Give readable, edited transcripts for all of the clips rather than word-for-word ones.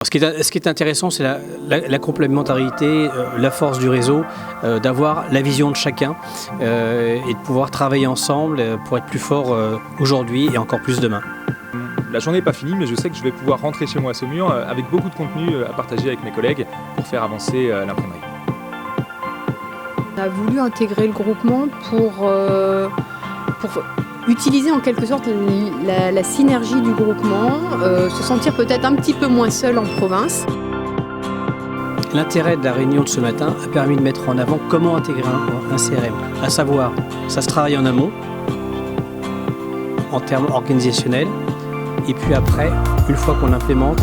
Ce qui est intéressant, c'est la complémentarité, la force du réseau, d'avoir la vision de chacun et de pouvoir travailler ensemble pour être plus fort aujourd'hui et encore plus demain. La journée n'est pas finie, mais je sais que je vais pouvoir rentrer chez moi à Saumur avec beaucoup de contenu à partager avec mes collègues pour faire avancer l'imprimerie. On a voulu intégrer le groupement pour utiliser en quelque sorte la synergie du groupement, se sentir peut-être un petit peu moins seul en province. L'intérêt de la réunion de ce matin a permis de mettre en avant comment intégrer un CRM, à savoir, ça se travaille en amont, en termes organisationnels, et puis après, une fois qu'on l'implémente,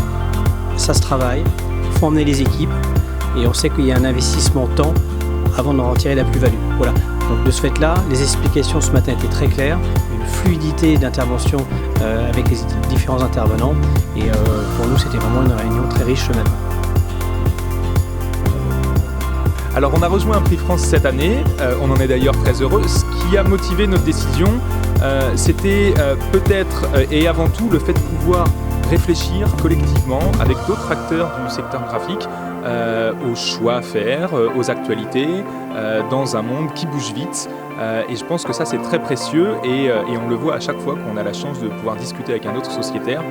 ça se travaille, il faut emmener les équipes, et on sait qu'il y a un investissement temps avant d'en retirer la plus-value. Voilà. Donc de ce fait-là, les explications ce matin étaient très claires, une fluidité d'intervention avec les différents intervenants, et pour nous c'était vraiment une réunion très riche ce matin. Alors on a rejoint Imprix France cette année, on en est d'ailleurs très heureux. Ce qui a motivé notre décision, c'était peut-être et avant tout le fait de pouvoir réfléchir collectivement avec d'autres acteurs du secteur graphique aux choix à faire, aux actualités, dans un monde qui bouge vite. Et je pense que ça c'est très précieux et on le voit à chaque fois qu'on a la chance de pouvoir discuter avec un autre sociétaire.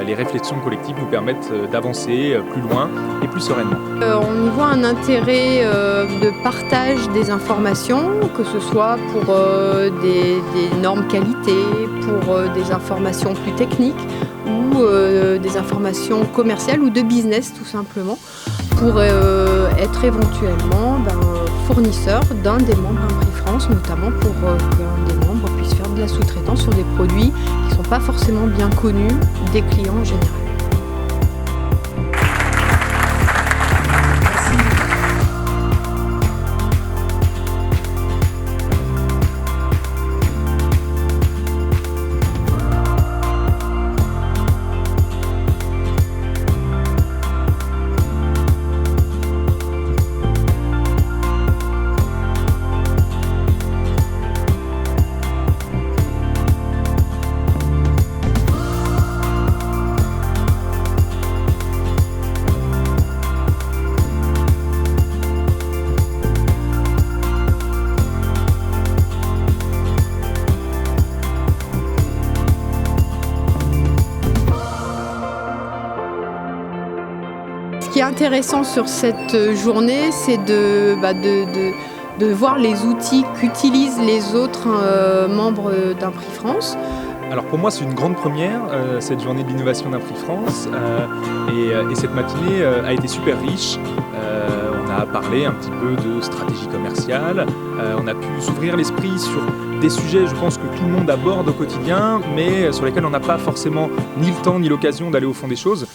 Les réflexions collectives nous permettent d'avancer plus loin et plus sereinement. On y voit un intérêt de partage des informations, que ce soit pour des normes qualité, pour des informations plus techniques ou des informations commerciales ou de business tout simplement, pour être éventuellement fournisseur d'un des membres Imprix France, notamment pour qu'un des membres puisse faire de la sous-traitance sur des produits qui ne sont pas forcément bien connus des clients en général. Ce qui est intéressant sur cette journée, c'est de voir les outils qu'utilisent les autres membres d'Imprix France. Alors pour moi c'est une grande première, cette journée de l'innovation d'Imprix France et cette matinée a été super riche. On a parlé un petit peu de stratégie commerciale, on a pu s'ouvrir l'esprit sur des sujets je pense que tout le monde aborde au quotidien mais sur lesquels on n'a pas forcément ni le temps ni l'occasion d'aller au fond des choses.